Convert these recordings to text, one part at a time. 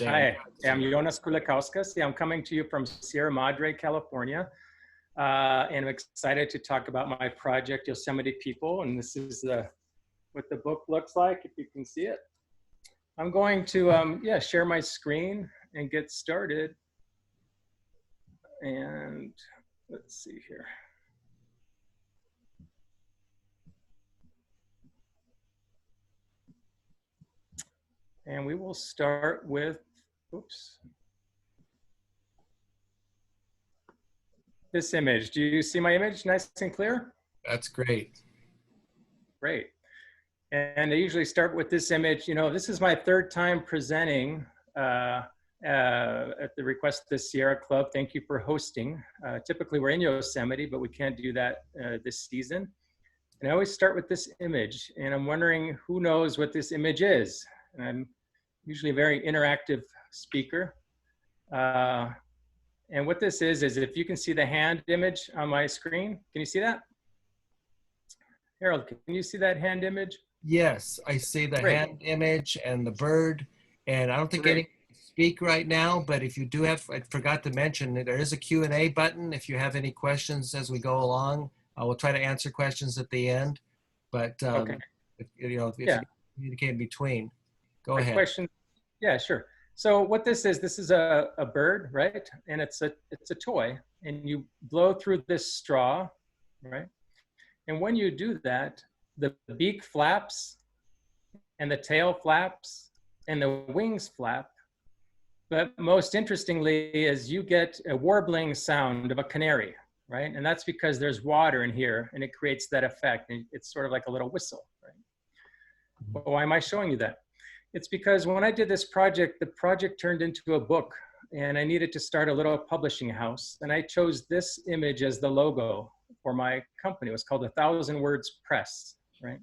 Hi, I'm Jonas Kulikauskas. I'm coming to you from Sierra Madre, California, and I'm excited to talk about my project, Yosemite People. And this is what the book looks like, if you can see it. I'm going to share my screen and get started. And let's see here. And we will start with, oops. This image. Do you see my image nice and clear? That's great. Great. And I usually start with this image. You know, this is my third time presenting at the request of the Sierra Club. Thank you for hosting. Typically we're in Yosemite, but we can't do that this season. And I always start with this image, and I'm wondering who knows what this image is. And I'm usually a very interactive speaker. And what this is if you can see the hand image on my screen, can you see that? Harold, can you see that hand image? Yes, I see the Great. hand image and the bird, and I don't think any speak right now, but if you do have, I forgot to mention, there is a Q&A button. If you have any questions as we go along, I will try to answer questions at the end, but Okay. if you communicate in between, go ahead. Question? Yeah, sure. So what this is a bird, right? And it's a toy, and you blow through this straw, right? And when you do that, the beak flaps and the tail flaps and the wings flap. But most interestingly is you get a warbling sound of a canary, right? And that's because there's water in here and it creates that effect. And it's sort of like a little whistle, right? Well, why am I showing you that? It's because when I did this project, the project turned into a book and I needed to start a little publishing house. And I chose this image as the logo for my company. It was called 1,000 Words Press, right?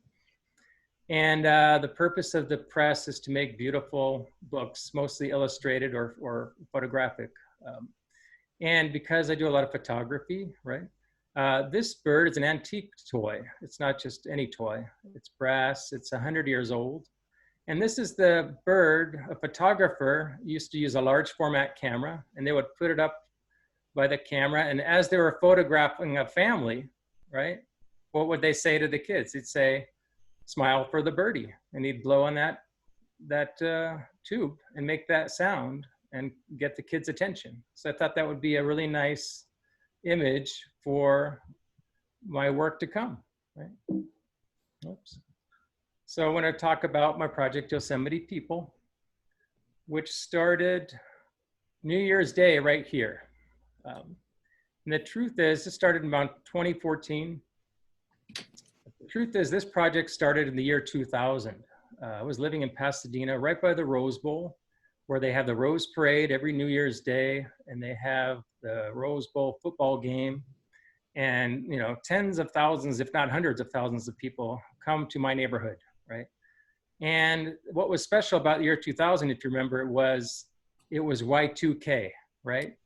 And the purpose of the press is to make beautiful books, mostly illustrated or photographic. And because I do a lot of photography, right? This bird is an antique toy. It's not just any toy. It's brass, it's 100 years old. And this is the bird. A photographer used to use a large format camera, and they would put it up by the camera. And as they were photographing a family, right? What would they say to the kids? They'd say, "Smile for the birdie." And he'd blow on that tube and make that sound and get the kids' attention. So I thought that would be a really nice image for my work to come, right? Oops. So I want to talk about my project, Yosemite People, which started New Year's Day right here. And the truth is, it started in about 2014. The truth is, this project started in the year 2000. I was living in Pasadena, right by the Rose Bowl, where they have the Rose Parade every New Year's Day, and they have the Rose Bowl football game. And you know, tens of thousands, if not hundreds of thousands of people come to my neighborhood, right? And what was special about the year 2000, if you remember, it was Y2K, right?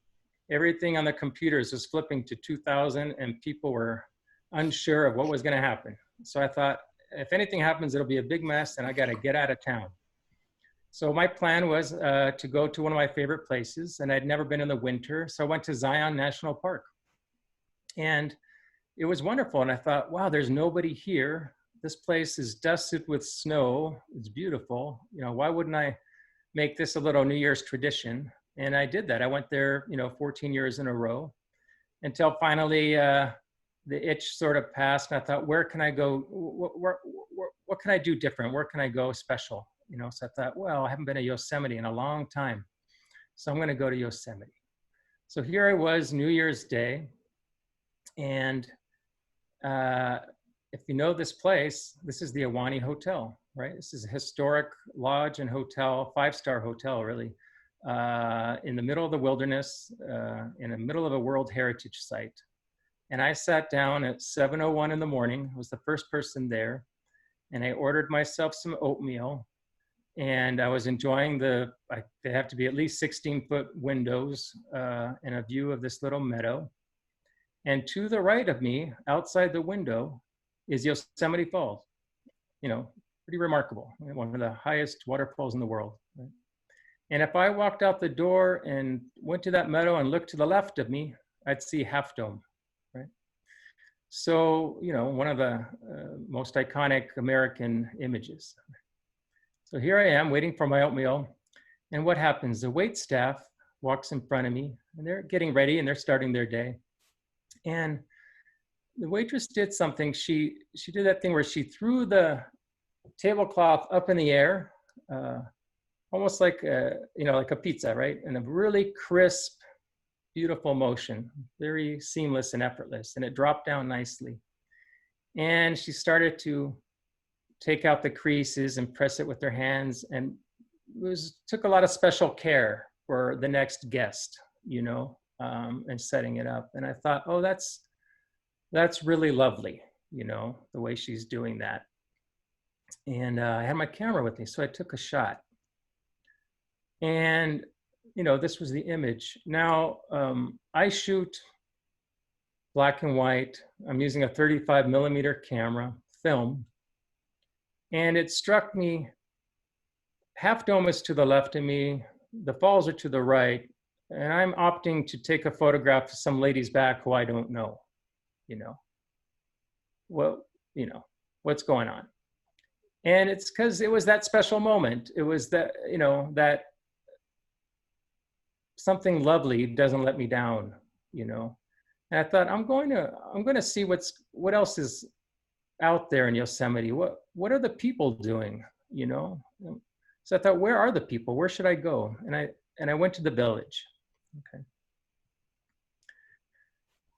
Everything on the computers was flipping to 2000 and people were unsure of what was going to happen. So I thought, if anything happens, it'll be a big mess and I got to get out of town. So my plan was to go to one of my favorite places, and I'd never been in the winter. So I went to Zion National Park. And it was wonderful. And I thought, wow, there's nobody here. This place is dusted with snow. It's beautiful. You know, why wouldn't I make this a little New Year's tradition? And I did that. I went there, 14 years in a row until finally the itch sort of passed. And I thought, where can I go? What can I do different? Where can I go special? So I thought, well, I haven't been to Yosemite in a long time. So I'm going to go to Yosemite. So here I was, New Year's Day. And if you know this place, this is the Iwani Hotel, right? This is a historic lodge and hotel, 5-star hotel, really, in the middle of the wilderness, in the middle of a World Heritage Site. And I sat down at 7:01 in the morning. I was the first person there. And I ordered myself some oatmeal. And I was enjoying they have to be at least 16-foot windows and a view of this little meadow. And to the right of me, outside the window, is Yosemite Falls. Pretty remarkable. One of the highest waterfalls in the world. Right? And if I walked out the door and went to that meadow and looked to the left of me, I'd see Half Dome, right? So, you know, one of the most iconic American images. So here I am waiting for my oatmeal. And what happens? The wait staff walks in front of me and they're getting ready and they're starting their day. And the waitress did something. She did that thing where she threw the tablecloth up in the air, almost like like a pizza, right? In a really crisp, beautiful motion, very seamless and effortless. And it dropped down nicely. And she started to take out the creases and press it with her hands, and took a lot of special care for the next guest, and setting it up. And I thought, oh, that's really lovely, the way she's doing that. And I had my camera with me, so I took a shot. And, this was the image. Now, I shoot black and white. I'm using a 35 millimeter camera, film. And it struck me, Half Dome is to the left of me, the falls are to the right, and I'm opting to take a photograph of some lady's back who I don't know, what's going on. And it's because it was that special moment. It was that, that something lovely doesn't let me down, And I thought, I'm going to see what else is out there in Yosemite. What are the people doing, So I thought, where are the people? Where should I go? And I went to the village. Okay.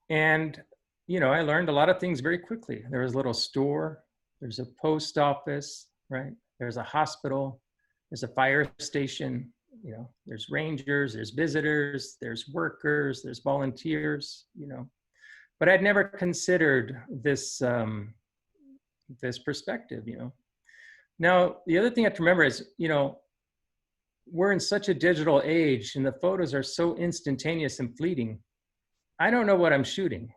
And, I learned a lot of things very quickly. There was a little store, there's a post office, right? There's a hospital, there's a fire station, there's rangers, there's visitors, there's workers, there's volunteers, But I'd never considered this, this perspective, Now, the other thing I have to remember is, we're in such a digital age and the photos are so instantaneous and fleeting. I don't know what I'm shooting,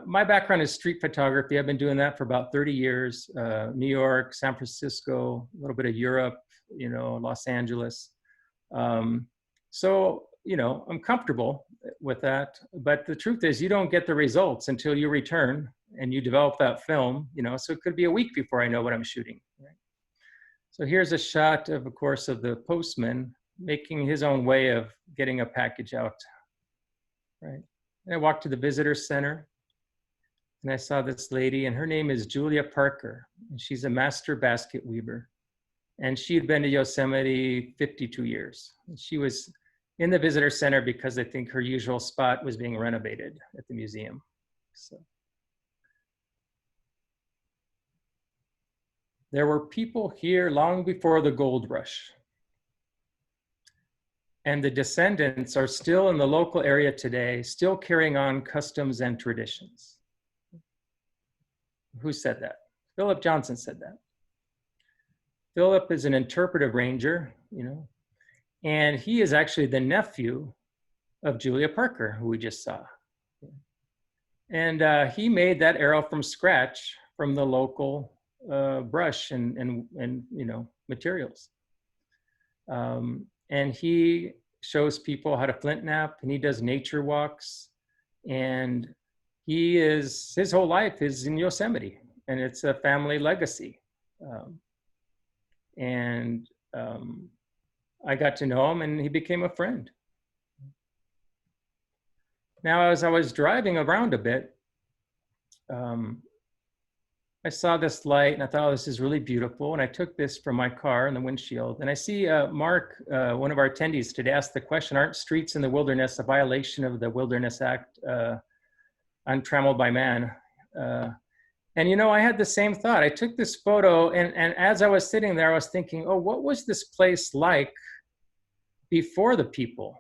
My background is street photography. I've been doing that for about 30 years, New York, San Francisco, a little bit of Europe, Los Angeles. So, I'm comfortable with that. But the truth is, you don't get the results until you return and you develop that film, so it could be a week before I know what I'm shooting. Right? So here's a shot of course, of the postman making his own way of getting a package out, right? And I walked to the visitor center and I saw this lady, and her name is Julia Parker, and she's a master basket weaver. And she had been to Yosemite 52 years. She was in the visitor center because I think her usual spot was being renovated at the museum. So there were people here long before the gold rush. And the descendants are still in the local area today, still carrying on customs and traditions. Who said that? Philip Johnson said that. Philip is an interpretive ranger, and he is actually the nephew of Julia Parker, who we just saw. And he made that arrow from scratch from the local brush and materials. And he shows people how to flint knap, and he does nature walks, and his whole life is in Yosemite, and it's a family legacy. I got to know him, and he became a friend. Now, as I was driving around a bit, I saw this light and I thought, oh, this is really beautiful. And I took this from my car in the windshield. And I see Mark, one of our attendees today, asked the question, aren't streets in the wilderness a violation of the Wilderness Act, untrammeled by man? And I had the same thought. I took this photo, and as I was sitting there, I was thinking, oh, what was this place like before the people?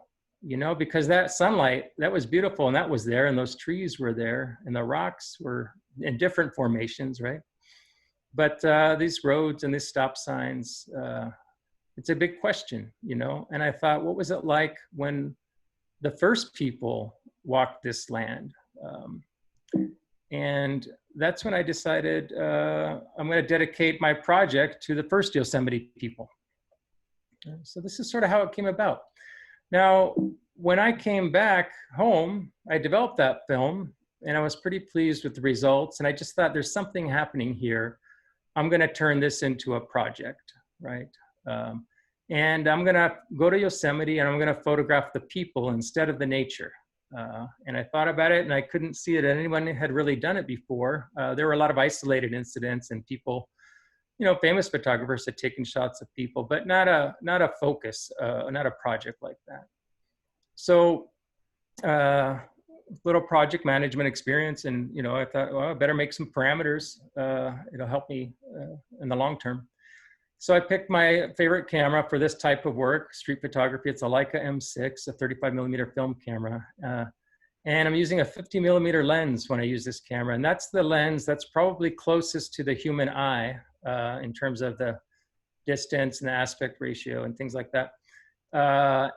Because that sunlight, that was beautiful, and that was there, and those trees were there, and the rocks were in different formations, right? But these roads and these stop signs, it's a big question, And I thought, what was it like when the first people walked this land? And that's when I decided I'm going to dedicate my project to the first Yosemite people. So this is sort of how it came about. Now, when I came back home, I developed that film and I was pretty pleased with the results. And I just thought there's something happening here. I'm going to turn this into a project, right? And I'm going to go to Yosemite and I'm going to photograph the people instead of the nature. And I thought about it and I couldn't see that anyone had really done it before. There were a lot of isolated incidents and people, you know, famous photographers had taken shots of people, but not a focus, not a project like that. So little project management experience, and you know, I thought, well, I better make some parameters. It'll help me in the long term. So I picked my favorite camera for this type of work, street photography. It's a Leica M6, a 35 millimeter film camera. And I'm using a 50 millimeter lens when I use this camera. And that's the lens that's probably closest to the human eye in terms of the distance and the aspect ratio and things like that.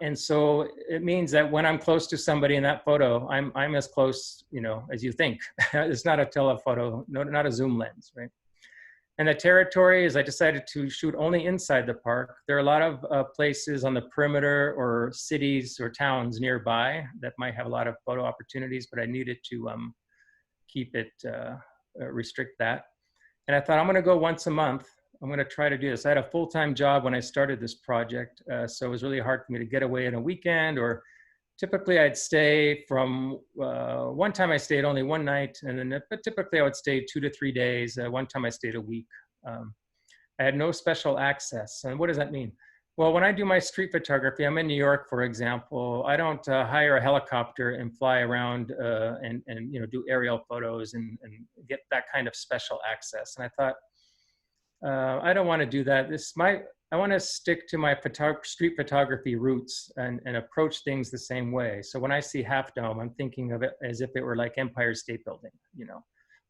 And so it means that when I'm close to somebody in that photo, I'm as close, you know, as you think. It's not a telephoto, not a zoom lens, right? And the territory is I decided to shoot only inside the park. There are a lot of places on the perimeter or cities or towns nearby that might have a lot of photo opportunities, but I needed to keep it, restrict that. And I thought I'm gonna go once a month. I'm gonna try to do this. I had a full-time job when I started this project, so it was really hard for me to get away in a weekend, or typically I'd stay from, one time I stayed only one night, and then, but typically I would stay 2 to 3 days. One time I stayed a week. I had no special access. And what does that mean? Well, when I do my street photography, I'm in New York, for example, I don't hire a helicopter and fly around and you know, do aerial photos and get that kind of special access. And I thought, I don't want to do that. I want to stick to my street photography roots and approach things the same way. So when I see Half Dome, I'm thinking of it as if it were like Empire State Building, you know,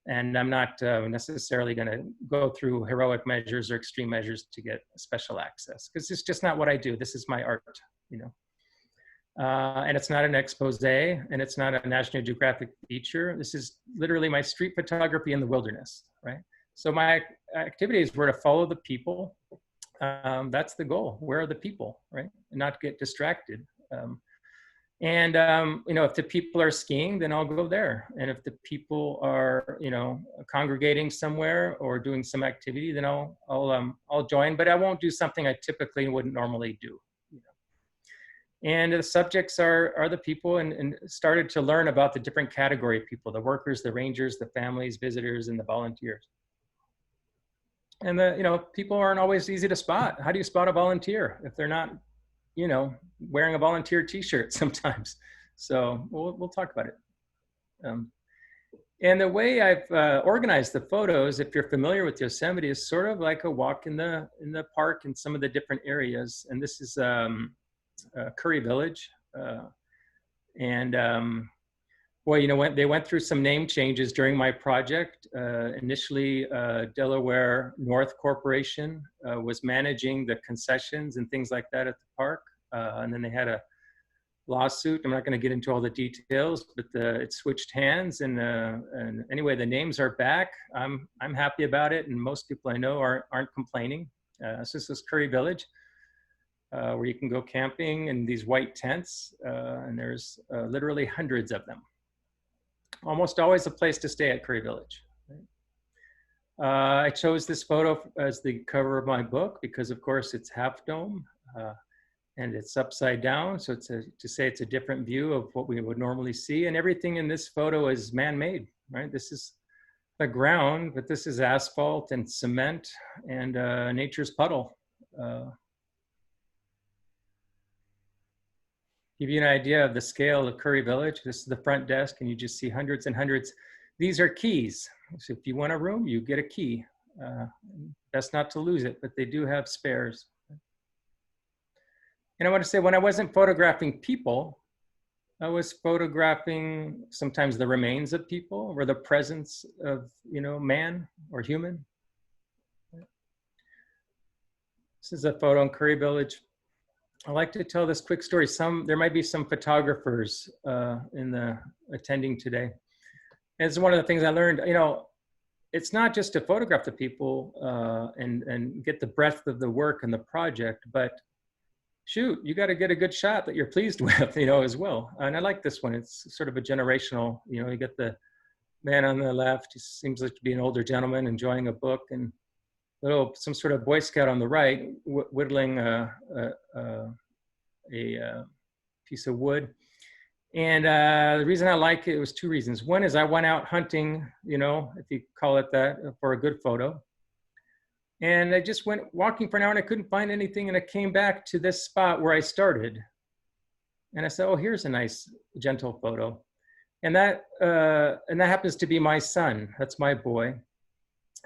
and I'm not necessarily going to go through heroic measures or extreme measures to get special access, because it's just not what I do. This is my art, you know. And it's not an expose, and it's not a National Geographic feature. This is literally my street photography in the wilderness, right? So my activities were to follow the people. That's the goal. Where are the people, right? And not get distracted. You know, if the people are skiing, then I'll go there. And if the people are, you know, congregating somewhere or doing some activity, then I'll join. But I won't do something I typically wouldn't normally do. You know? And the subjects are the people, and started to learn about the different category of people: the workers, the rangers, the families, visitors, and the volunteers. And you know, people aren't always easy to spot. How do you spot a volunteer if they're not, you know, wearing a volunteer T-shirt sometimes? So we'll talk about it. And the way I've organized the photos, if you're familiar with Yosemite, is sort of like a walk in the park in some of the different areas. And this is Curry Village, well, you know, they went through some name changes during my project. Initially, Delaware North Corporation was managing the concessions and things like that at the park. And then they had a lawsuit. I'm not going to get into all the details, but it switched hands. And anyway, the names are back. I'm happy about it. And most people I know aren't complaining. So this is Curry Village, where you can go camping in these white tents. And there's literally hundreds of them. Almost always a place to stay at Curry Village. I chose this photo as the cover of my book because, of course, it's Half Dome and it's upside down. So it's to say it's a different view of what we would normally see. And everything in this photo is man-made, right? This is the ground, but this is asphalt and cement and nature's puddle. Give you an idea of the scale of Curry Village. This is the front desk, and you just see hundreds and hundreds. These are keys. So if you want a room, you get a key. Best not to lose it, but they do have spares. And I want to say, when I wasn't photographing people, I was photographing sometimes the remains of people or the presence of, you know, man or human. This is a photo in Curry Village. I like to tell this quick story. There might be some photographers attending today. And it's one of the things I learned, you know, it's not just to photograph the people and get the breadth of the work and the project, but shoot, you got to get a good shot that you're pleased with, you know, as well. And I like this one. It's sort of a generational, you know, you get the man on the left, he seems like to be an older gentleman enjoying a book, and some sort of Boy Scout on the right, whittling a piece of wood. And the reason I like it was two reasons. One is I went out hunting, you know, if you call it that, for a good photo. And I just went walking for an hour and I couldn't find anything. And I came back to this spot where I started. And I said, oh, here's a nice, gentle photo. And that happens to be my son. That's my boy.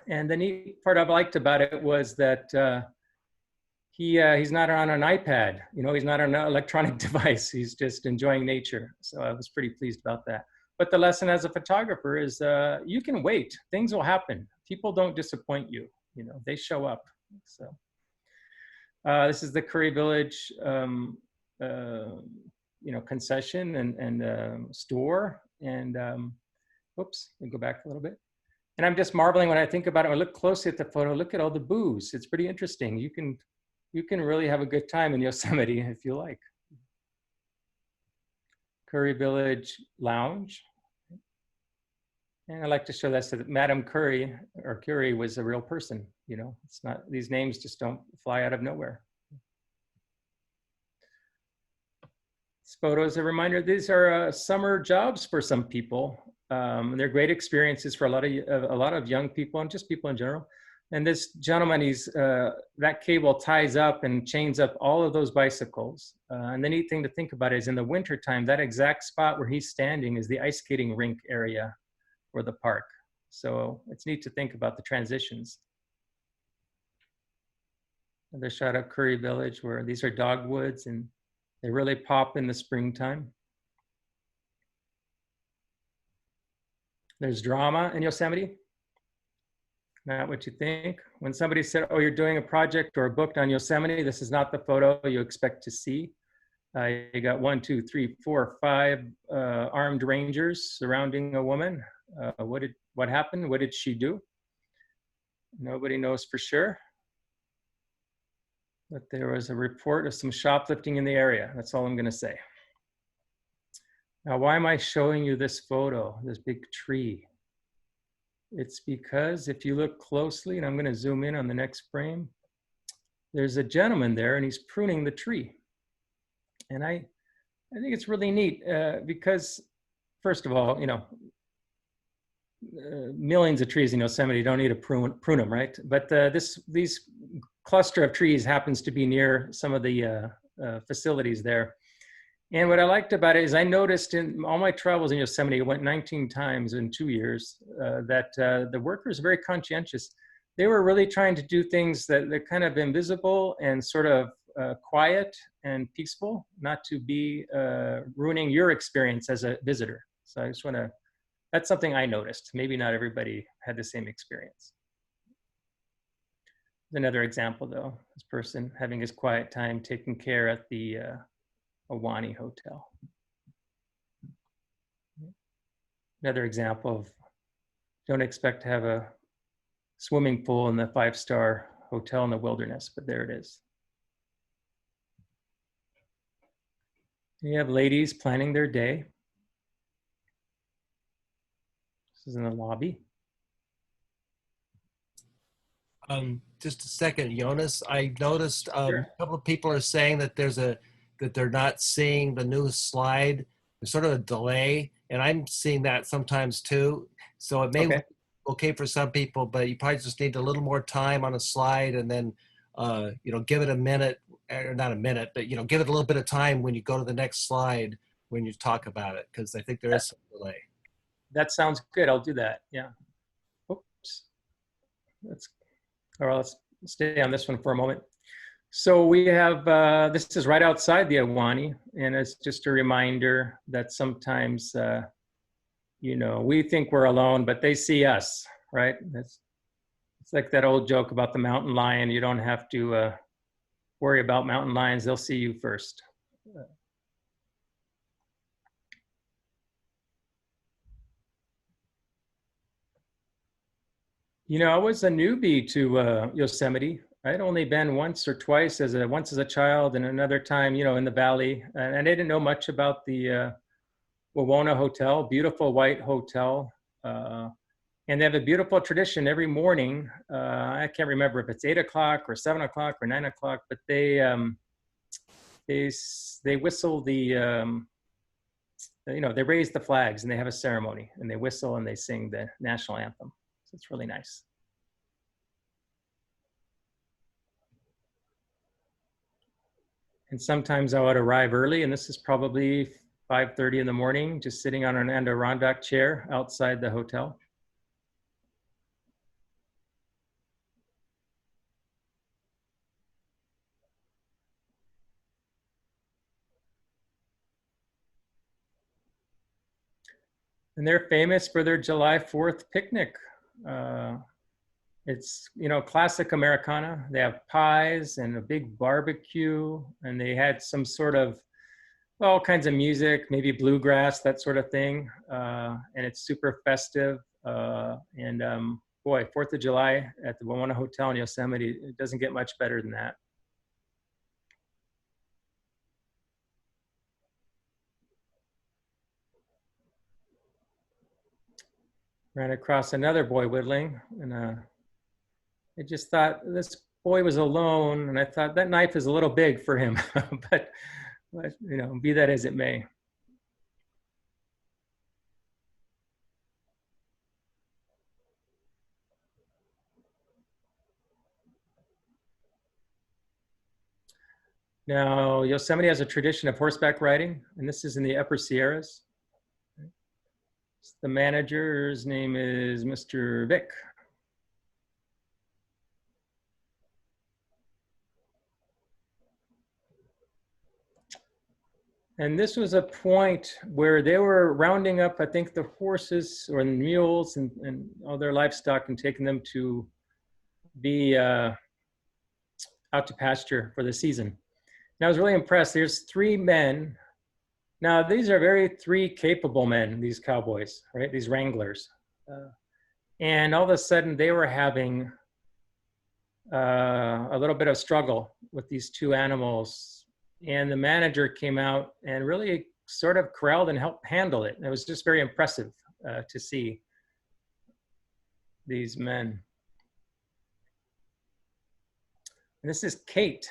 And the neat part I liked about it was that he's not on an iPad, you know, he's not on an electronic device. He's just enjoying nature. So I was pretty pleased about that. But the lesson as a photographer is you can wait. Things will happen. People don't disappoint you. You know, they show up. So this is the Curry Village, you know, concession and store. And oops, let me go back a little bit. And I'm just marveling when I think about it. I look closely at the photo. Look at all the booths. It's pretty interesting. You can really have a good time in Yosemite if you like. Curry Village Lounge. And I like to show that so that Madame Curry or Curie was a real person. You know, it's not, these names just don't fly out of nowhere. This photo is a reminder, these are summer jobs for some people. They're great experiences for a lot of young people and just people in general. And this gentleman, that cable ties up and chains up all of those bicycles. And the neat thing to think about is in the wintertime, that exact spot where he's standing is the ice skating rink area for the park. So it's neat to think about the transitions. Another shot of Curry Village where these are dogwoods and they really pop in the springtime. There's drama in Yosemite. Not what you think. When somebody said, oh, you're doing a project or a book on Yosemite, this is not the photo you expect to see. You got 1, 2, 3, 4, 5 armed rangers surrounding a woman. What happened? What did she do? Nobody knows for sure. But there was a report of some shoplifting in the area. That's all I'm going to say. Now, why am I showing you this photo, this big tree? It's because if you look closely, and I'm going to zoom in on the next frame, there's a gentleman there and he's pruning the tree. And I think it's really neat because, first of all, you know, millions of trees in Yosemite don't need to prune them, right? But these cluster of trees happens to be near some of the facilities there. And what I liked about it is I noticed in all my travels in Yosemite, I went 19 times in 2 years, that the workers are very conscientious. They were really trying to do things that are kind of invisible and sort of quiet and peaceful, not to be ruining your experience as a visitor. So I just want to, that's something I noticed. Maybe not everybody had the same experience. Another example though, this person having his quiet time taking care at the Iwani Hotel. Another example of, don't expect to have a swimming pool in the 5-star hotel in the wilderness, but there it is. You have ladies planning their day. This is in the lobby. Just a second, Jonas. I noticed Sure. a couple of people are saying that that they're not seeing the new slide. There's sort of a delay, and I'm seeing that sometimes too. So it may be okay for some people, but you probably just need a little more time on a slide, and then you know, give it a minute, or not a minute, but you know, give it a little bit of time when you go to the next slide when you talk about it, because I think there is some delay. That sounds good. I'll do that. Yeah. Oops. Let's stay on this one for a moment. So we have, this is right outside the Iwani, and it's just a reminder that sometimes, you know, we think we're alone, but they see us, right? It's like that old joke about the mountain lion. You don't have to worry about mountain lions. They'll see you first. You know, I was a newbie to Yosemite. I'd only been once or twice once as a child and another time, in the valley. And I didn't know much about the Wawona Hotel, beautiful white hotel. And they have a beautiful tradition every morning. I can't remember if it's 8 o'clock or 7 o'clock or 9 o'clock, but they whistle they raise the flags and they have a ceremony and they whistle and they sing the national anthem. So it's really nice. And sometimes I would arrive early, and this is probably 5:30 in the morning, just sitting on an Adirondack chair outside the hotel. And they're famous for their July 4th picnic. It's, classic Americana. They have pies and a big barbecue, and they had some sort of, all kinds of music, maybe bluegrass, that sort of thing. And it's super festive. Boy, 4th of July at the Iwani Hotel in Yosemite, it doesn't get much better than that. Ran across another boy whittling, and I just thought this boy was alone, and I thought that knife is a little big for him, but be that as it may. Now, Yosemite has a tradition of horseback riding, and this is in the Upper Sierras. The manager's name is Mr. Vic. And this was a point where they were rounding up, I think, the horses or the mules and all their livestock and taking them to be out to pasture for the season. And I was really impressed. There's 3 men. Now, these are three capable men, these cowboys, right? These wranglers. And all of a sudden, they were having a little bit of struggle with these 2 animals. And the manager came out and really sort of corralled and helped handle it. And it was just very impressive to see these men. And this is Kate.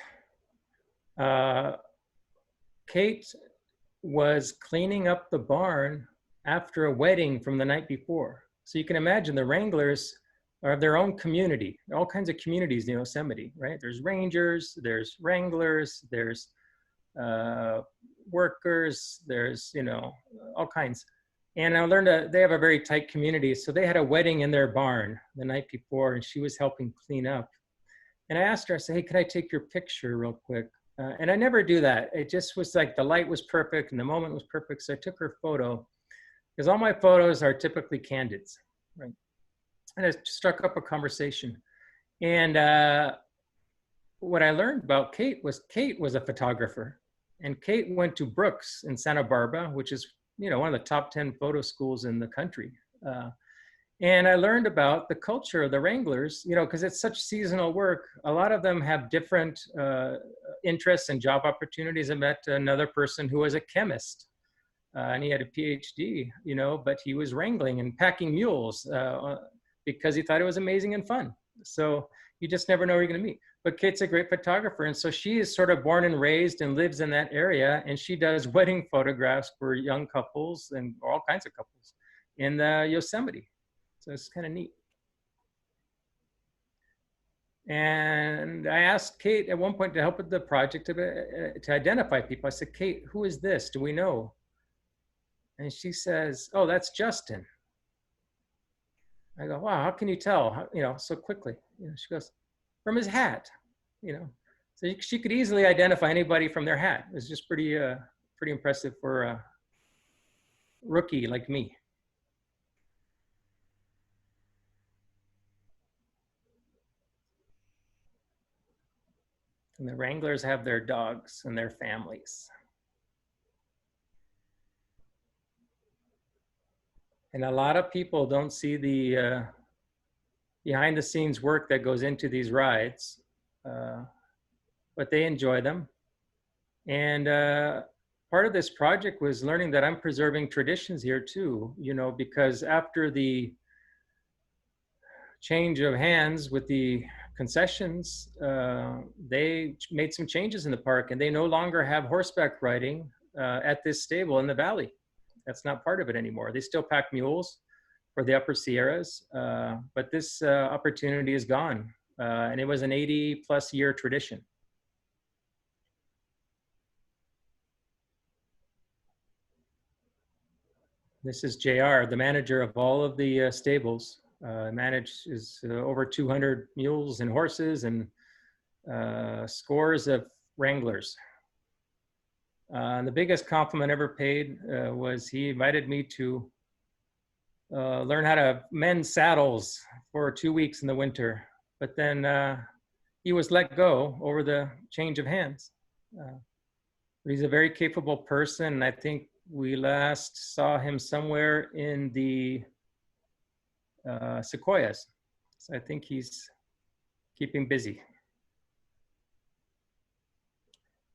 Kate was cleaning up the barn after a wedding from the night before. So you can imagine the wranglers are their own community, all kinds of communities in Yosemite, right? There's rangers, there's wranglers, there's workers, there's, all kinds. And I learned that they have a very tight community. So they had a wedding in their barn the night before, and she was helping clean up. And I asked her, I said, hey, can I take your picture real quick? And I never do that. It just was like the light was perfect and the moment was perfect. So I took her photo, because all my photos are typically candids, right? And it struck up a conversation. And what I learned about Kate was a photographer. And Kate went to Brooks in Santa Barbara, which is, one of the top 10 photo schools in the country. And I learned about the culture of the wranglers, because it's such seasonal work. A lot of them have different interests and job opportunities. I met another person who was a chemist, and he had a PhD, but he was wrangling and packing mules because he thought it was amazing and fun. So you just never know who you're going to meet. But Kate's a great photographer, and so she is sort of born and raised and lives in that area, and she does wedding photographs for young couples and all kinds of couples in the Yosemite. So it's kind of neat. And I asked Kate at one point to help with the project to identify people. I said, Kate, who is this? Do we know? And she says, oh, that's Justin. I go, wow, how can you tell, so quickly? She goes, from his hat, So she could easily identify anybody from their hat. It was just pretty impressive for a rookie like me. And the wranglers have their dogs and their families. And a lot of people don't see the behind the scenes work that goes into these rides. but they enjoy them. And part of this project was learning that I'm preserving traditions here too, because after the change of hands with the concessions, they made some changes in the park, and they no longer have horseback riding at this stable in the valley. That's not part of it anymore. They still pack mules for the upper Sierras, but this opportunity is gone. And it was an 80+ year tradition. This is JR, the manager of all of the stables. Manages over 200 mules and horses and scores of wranglers. The biggest compliment ever paid was he invited me to learn how to mend saddles for 2 weeks in the winter. But then he was let go over the change of hands. But he's a very capable person, and I think we last saw him somewhere in the Sequoias. So I think he's keeping busy.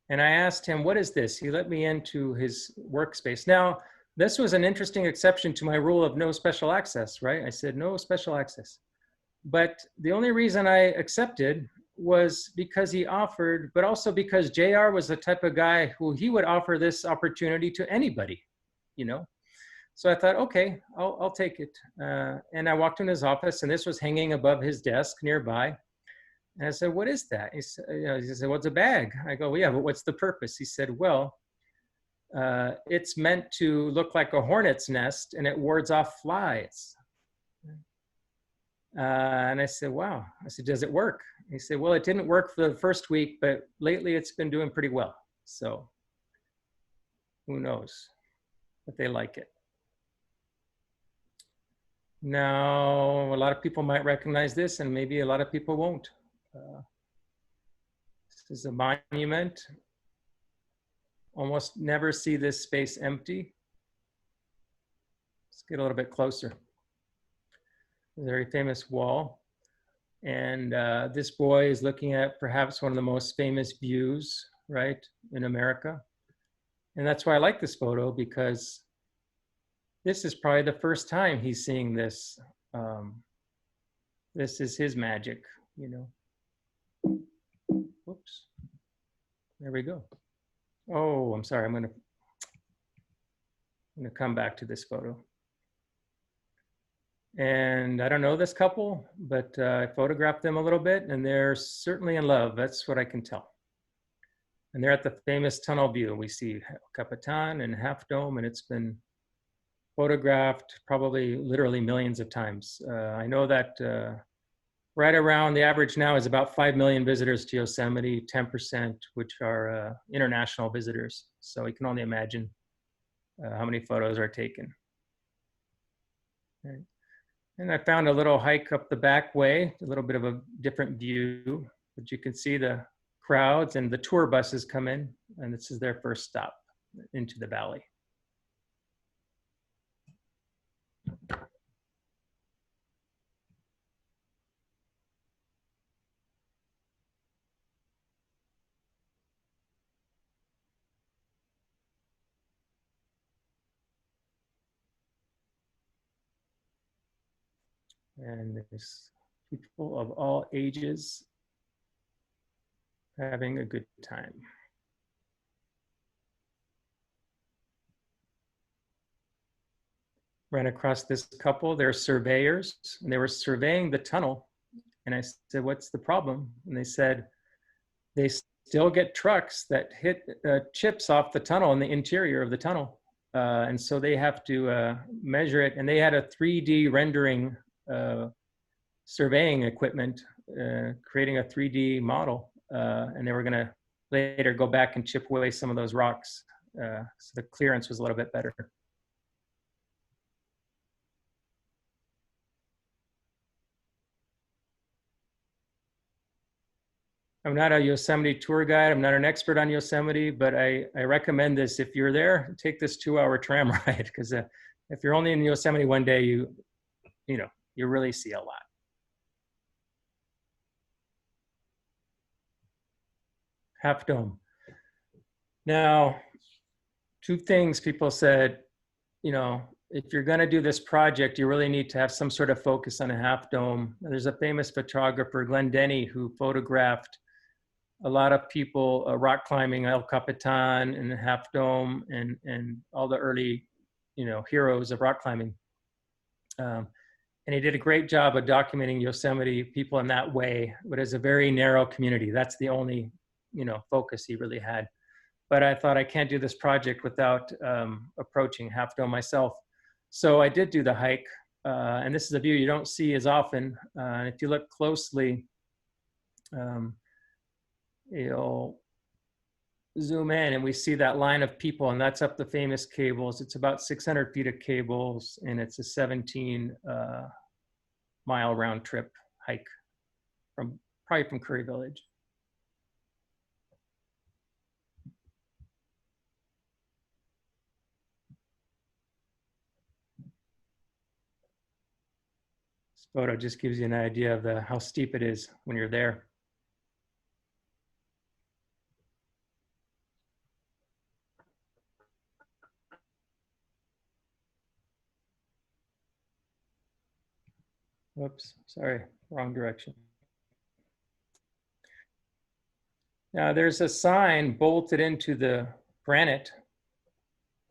And I asked him, what is this? He let me into his workspace. Now, this was an interesting exception to my rule of no special access, right? I said, no special access. But the only reason I accepted was because he offered, but also because JR was the type of guy who he would offer this opportunity to anybody, So I thought, okay, I'll take it. And I walked in his office, and this was hanging above his desk nearby. And I said, what is that? He said, well, it's a bag. I go, well, yeah, but what's the purpose? He said, well, it's meant to look like a hornet's nest, and it wards off flies. And I said, wow. I said, does it work? He said, well, it didn't work for the first week, but lately it's been doing pretty well. So who knows? But they like it. Now, a lot of people might recognize this, and maybe a lot of people won't. This is a monument. Almost never see this space empty. Let's get a little bit closer. A very famous wall. And this boy is looking at perhaps one of the most famous views, right, in America. And that's why I like this photo, because this is probably the first time he's seeing this. This is his magic, Whoops. There we go. Oh, I'm sorry. I'm gonna come back to this photo. And I don't know this couple, but I photographed them a little bit, and they're certainly in love. That's what I can tell. And they're at the famous tunnel view. We see Capitan and Half Dome, and it's been photographed probably literally millions of times. I know that right around the average now is about 5 million visitors to Yosemite, 10% which are international visitors. So you can only imagine how many photos are taken. Right. And I found a little hike up the back way, a little bit of a different view, but you can see the crowds and the tour buses come in, and this is their first stop into the valley. And there's people of all ages having a good time. Ran across this couple, they're surveyors, and they were surveying the tunnel. And I said, what's the problem? And they said, they still get trucks that hit chips off the tunnel in the interior of the tunnel. And so they have to measure it. And they had a 3D rendering surveying equipment, creating a 3D model. And they were gonna later go back and chip away some of those rocks. So the clearance was a little bit better. I'm not a Yosemite tour guide. I'm not an expert on Yosemite, but I recommend this. If you're there, take this 2-hour tram ride, because if you're only in Yosemite one day, you really see a lot. Half Dome. Now, two things people said, you know, if you're going to do this project, you really need to have some sort of focus on a half dome. There's a famous photographer, Glenn Denny, who photographed a lot of people rock climbing El Capitan and Half Dome and all the early, you know, heroes of rock climbing. And he did a great job of documenting Yosemite people in that way, but as a very narrow community. That's the only, you know, focus he really had. But I thought I can't do this project without approaching Half Dome myself. So I did do the hike, and this is a view you don't see as often. If you look closely, you'll zoom in and we see that line of people, and that's up the famous cables. It's about 600 feet of cables, and it's a 17-mile round trip hike probably from Curry Village. This photo just gives you an idea of how steep it is when you're there. Whoops, sorry, wrong direction. Now there's a sign bolted into the granite.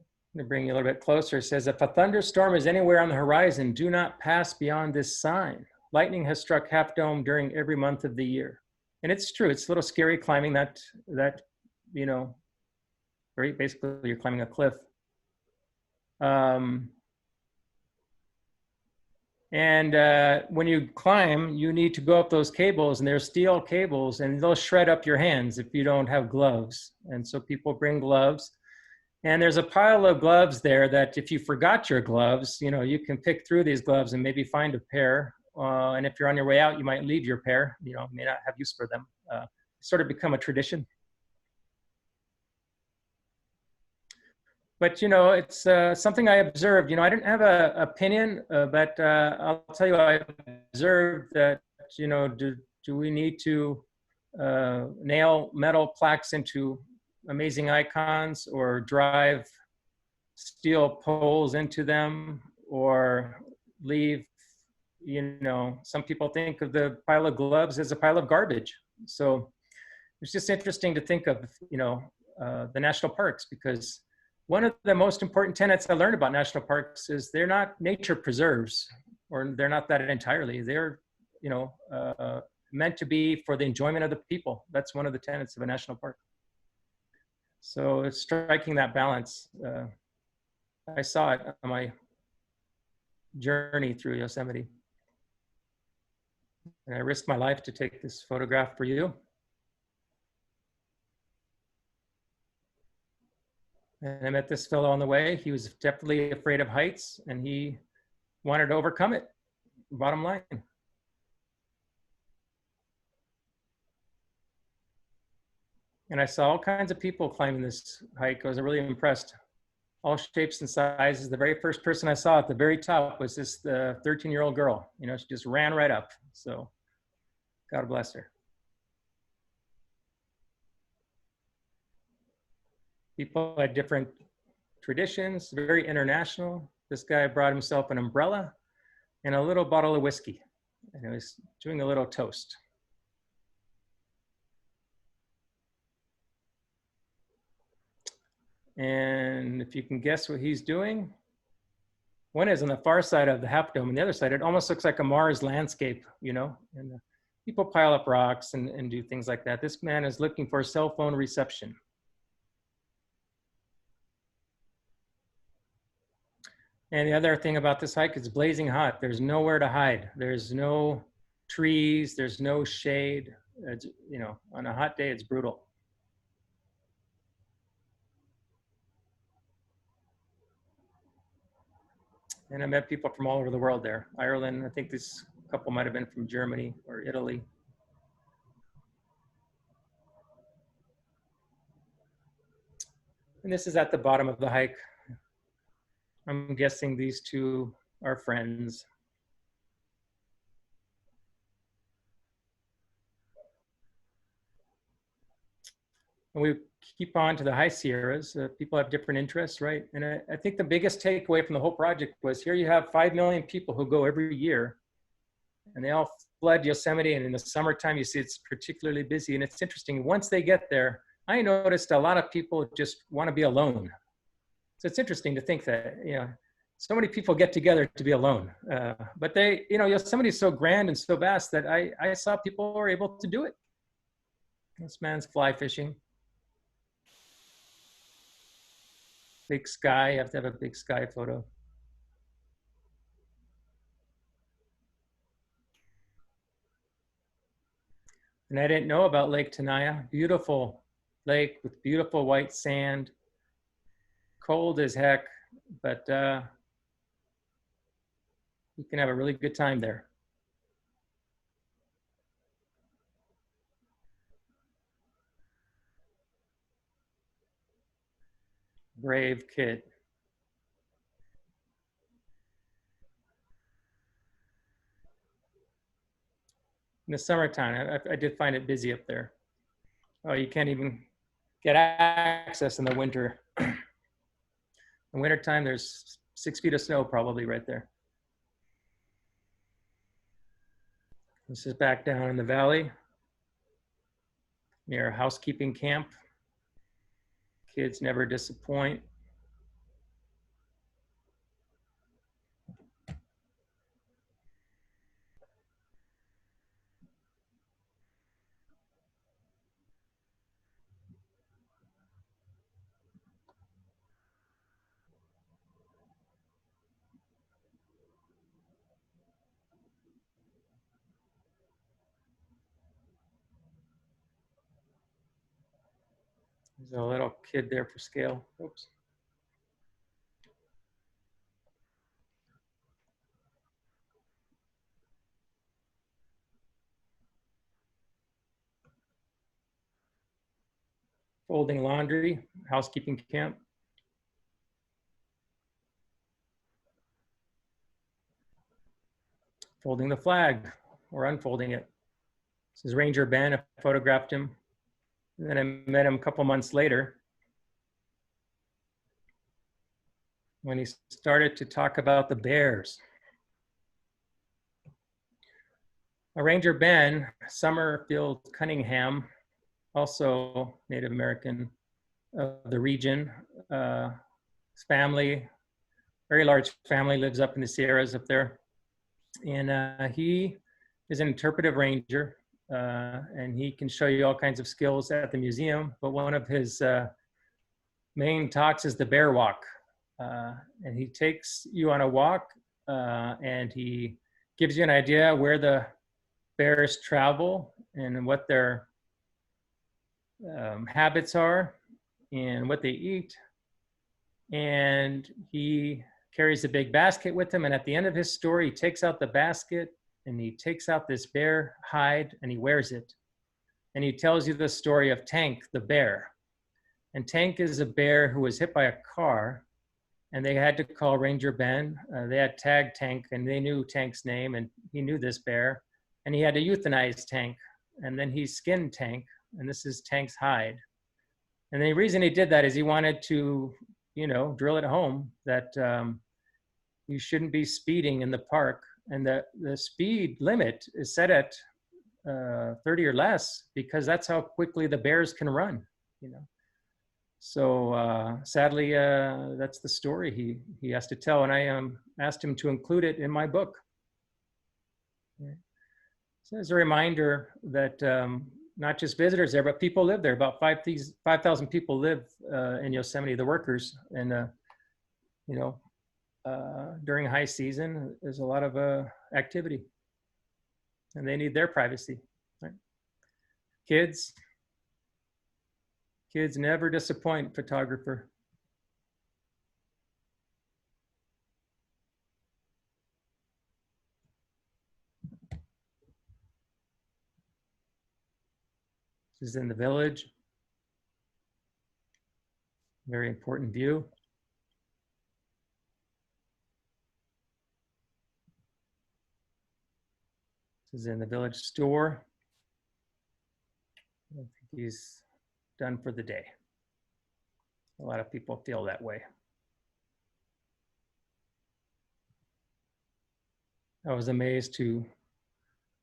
I'm gonna bring you a little bit closer. It says, if a thunderstorm is anywhere on the horizon, do not pass beyond this sign. Lightning has struck Half Dome during every month of the year. And it's true, it's a little scary climbing that you know, basically you're climbing a cliff. When you climb, you need to go up those cables, and there's steel cables, and they'll shred up your hands if you don't have gloves. And so people bring gloves. And there's a pile of gloves there that if you forgot your gloves, you know, you can pick through these gloves and maybe find a pair. And if you're on your way out, you might leave your pair, you know, may not have use for them. Sort of become a tradition. But, you know, it's something I observed. You know, I didn't have an opinion, but I'll tell you, I observed that, you know, do we need to nail metal plaques into amazing icons or drive steel poles into them or leave, you know, some people think of the pile of gloves as a pile of garbage. So it's just interesting to think of, you know, the national parks, because one of the most important tenets I learned about national parks is they're not nature preserves, or they're not that entirely. They're, you know, meant to be for the enjoyment of the people. That's one of the tenets of a national park. So it's striking that balance. I saw it on my journey through Yosemite. And I risked my life to take this photograph for you. And I met this fellow on the way. He was definitely afraid of heights, and he wanted to overcome it, bottom line. And I saw all kinds of people climbing this hike. I was really impressed. All shapes and sizes. The very first person I saw at the very top was this 13-year-old girl. You know, she just ran right up. So God bless her. People had different traditions, very international. This guy brought himself an umbrella and a little bottle of whiskey, and he was doing a little toast. And if you can guess what he's doing, one is on the far side of the Half Dome, and the other side, it almost looks like a Mars landscape, you know, and people pile up rocks and do things like that. This man is looking for cell phone reception. And the other thing about this hike is blazing hot. There's nowhere to hide. There's no trees, there's no shade. It's, you know, on a hot day, it's brutal. And I met people from all over the world there. Ireland, I think this couple might have been from Germany or Italy. And this is at the bottom of the hike. I'm guessing these two are friends. And we keep on to the high Sierras. People have different interests, right? And I think the biggest takeaway from the whole project was here you have 5 million people who go every year, and they all flood Yosemite. And in the summertime, you see it's particularly busy. And it's interesting, once they get there, I noticed a lot of people just want to be alone. So it's interesting to think that, you know, so many people get together to be alone. But they, you know, Yosemite is so grand and so vast that I saw people were able to do it. This man's fly fishing. Big sky, you have to have a big sky photo. And I didn't know about Lake Tenaya. Beautiful lake with beautiful white sand. Cold as heck, but you can have a really good time there. Brave kid. In the summertime, I did find it busy up there. Oh, you can't even get access in the winter. In wintertime, there's 6 feet of snow probably right there. This is back down in the valley near a housekeeping camp. Kids never disappoint. There's a little kid there for scale. Oops. Folding laundry, housekeeping camp. Folding the flag or unfolding it. This is Ranger Ben. I photographed him. And then I met him a couple months later when he started to talk about the bears. A Ranger Ben, Summerfield Cunningham, also Native American of the region. His family, very large family, lives up in the Sierras up there. And he is an interpretive ranger, and he can show you all kinds of skills at the museum. But one of his main talks is the bear walk. And he takes you on a walk, and he gives you an idea where the bears travel and what their habits are and what they eat. And he carries a big basket with him. And at the end of his story, he takes out the basket and he takes out this bear hide and he wears it. And he tells you the story of Tank, the bear. And Tank is a bear who was hit by a car, and they had to call Ranger Ben. They had tagged Tank, and they knew Tank's name, and he knew this bear. And he had to euthanize Tank. And then he skinned Tank, and this is Tank's hide. And the reason he did that is he wanted to, you know, drill it home that you shouldn't be speeding in the park. And the speed limit is set at 30 or less, because that's how quickly the bears can run, you know. So sadly, that's the story he has to tell. And I asked him to include it in my book. So as a reminder that not just visitors there, but people live there. About 5,000 people live in Yosemite, the workers. And, you know, during high season, there's a lot of activity. And they need their privacy. Right? Kids never disappoint, photographer. This is in the village. Very important view. This is in the village store. I think he's done for the day. A lot of people feel that way. I was amazed to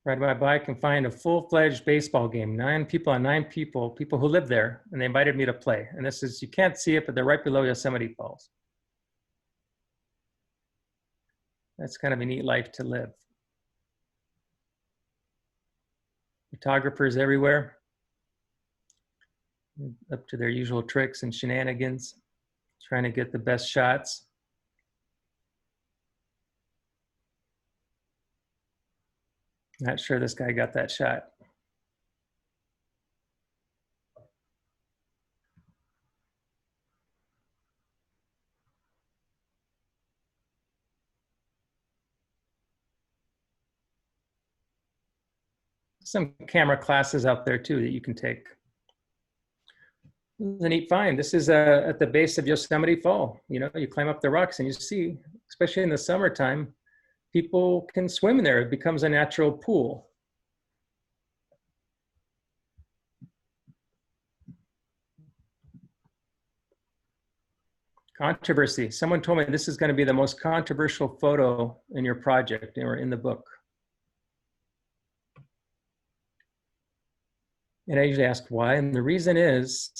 ride my bike and find a full-fledged baseball game, 9 people on 9 people who live there, and they invited me to play. And this is, you can't see it, but they're right below Yosemite Falls. That's kind of a neat life to live. Photographers everywhere, up to their usual tricks and shenanigans, trying to get the best shots. Not sure this guy got that shot. Some camera classes out there too that you can take. This is a neat find. This is at the base of Yosemite Fall. You know, you climb up the rocks and you see, especially in the summertime, people can swim in there. It becomes a natural pool. Controversy. Someone told me this is going to be the most controversial photo in your project or in the book. And I usually ask why. And the reason is,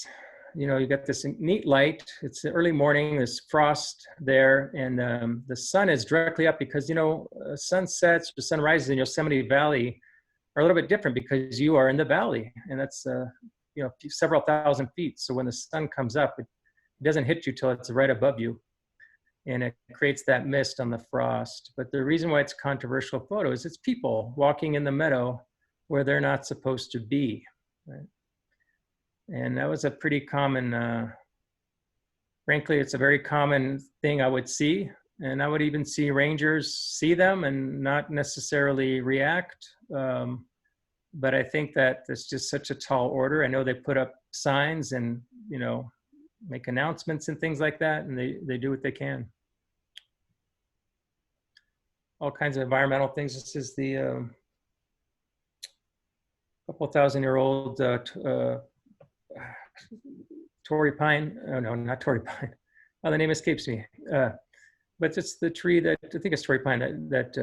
you know, you got this neat light. It's the early morning, there's frost there, and the sun is directly up because, you know, sunsets or sunrises in Yosemite Valley are a little bit different because you are in the valley, and that's, you know, several thousand feet. So when the sun comes up, it doesn't hit you till it's right above you, and it creates that mist on the frost. But the reason why it's a controversial photo is it's people walking in the meadow where they're not supposed to be. Right? And that was a pretty common, frankly, it's a very common thing I would see. And I would even see rangers see them and not necessarily react. But I think that it's just such a tall order. I know they put up signs and, you know, make announcements and things like that, and they do what they can. All kinds of environmental things. This is the couple thousand-year-old Torrey pine. Oh no, not Torrey pine. Oh, the name escapes me. But it's the tree that, I think it's Torrey pine that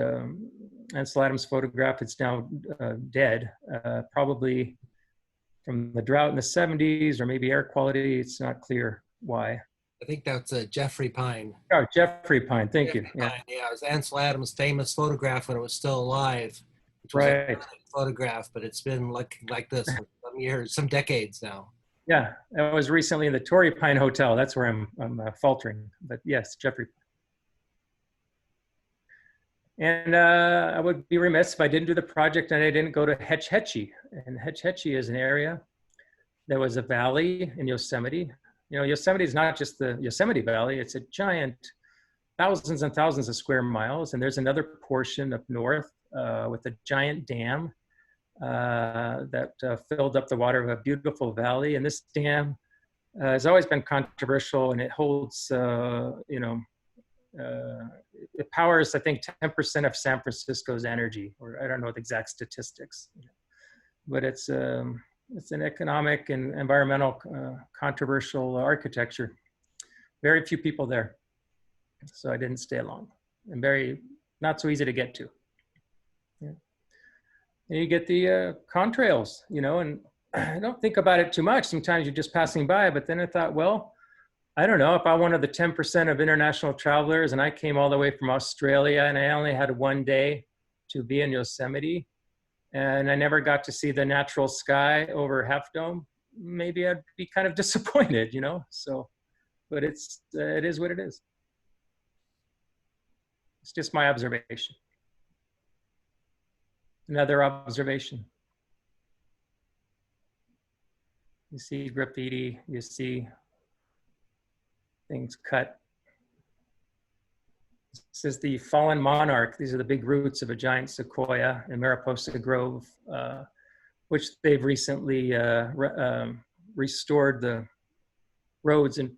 Ansel Adams photographed. It's now dead, probably from the drought in the 70s or maybe air quality. It's not clear why. I think that's Jeffrey Pine. Oh, Jeffrey Pine, thank Jeffrey you. Pine, yeah, it was Ansel Adams' famous photograph when it was still alive. Which was Right. a photograph, but it's been like this for some years, some decades now. Yeah, I was recently in the Torrey Pine Hotel. That's where I'm faltering, but yes, Jeffrey. And I would be remiss if I didn't do the project and I didn't go to Hetch Hetchy. And Hetch Hetchy is an area that was a valley in Yosemite. You know, Yosemite is not just the Yosemite Valley, it's a giant, thousands and thousands of square miles. And there's another portion up north with a giant dam that filled up the water of a beautiful valley. And this dam has always been controversial, and it holds, you know, it powers, I think, 10% of San Francisco's energy, or I don't know the exact statistics, but it's an economic and environmental controversial architecture. Very few people there, so I didn't stay long, and very not so easy to get to. Yeah. And you get the contrails, you know, and I don't think about it too much. Sometimes you're just passing by, but then I thought, well, I don't know, if I wanted the 10% of international travelers and I came all the way from Australia and I only had one day to be in Yosemite and I never got to see the natural sky over Half Dome, maybe I'd be kind of disappointed, you know? So, but it is what it is. It's just my observation. Another observation. You see graffiti, you see things cut. This is the fallen monarch. These are the big roots of a giant sequoia in Mariposa Grove, which they've recently restored the roads and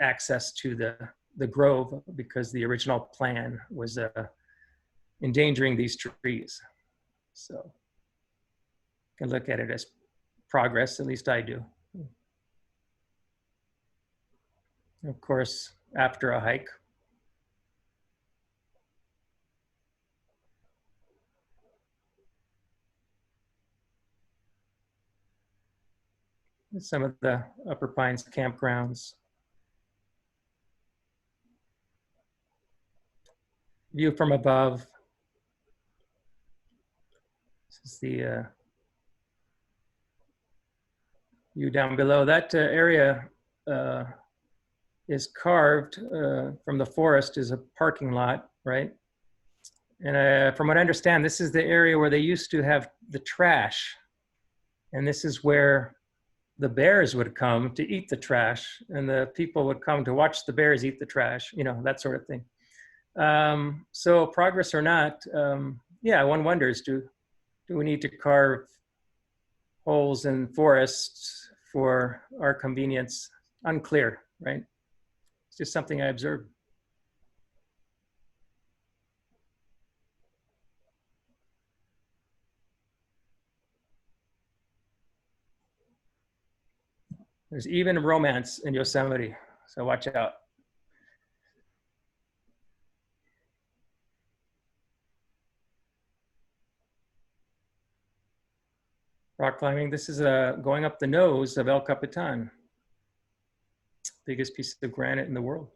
access to the grove because the original plan was endangering these trees. So you can look at it as progress, at least I do. Of course, after a hike. Some of the Upper Pines campgrounds. View from above. This is the view down below. That area is carved from the forest is a parking lot, right? And from what I understand, this is the area where they used to have the trash. And this is where the bears would come to eat the trash, and the people would come to watch the bears eat the trash, you know, that sort of thing. So progress or not, yeah, one wonders, do we need to carve holes in forests for our convenience? Unclear, right? It's just something I observed. There's even romance in Yosemite, so watch out. Rock climbing, this is going up the nose of El Capitan, biggest piece of granite in the world.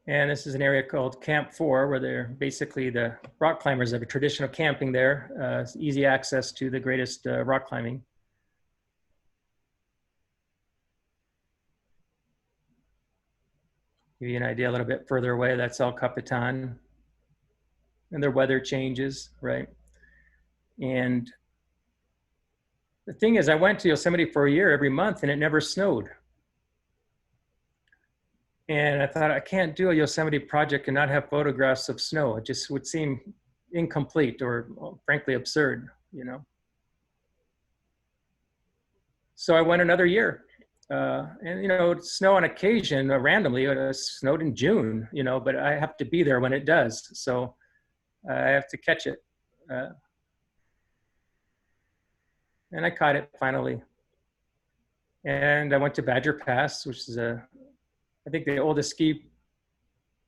And this is an area called Camp 4, where they're basically the rock climbers have a traditional camping there. Easy access to the greatest rock climbing. Give you an idea a little bit further away, that's El Capitan. And their weather changes, right? And the thing is, I went to Yosemite for a year every month and it never snowed. And I thought, I can't do a Yosemite project and not have photographs of snow. It just would seem incomplete or, well, frankly, absurd, you know? So I went another year. And, you know, it snow on occasion, randomly, it snowed in June, you know, but I have to be there when it does. So I have to catch it. And I caught it finally. And I went to Badger Pass, which is I think the oldest ski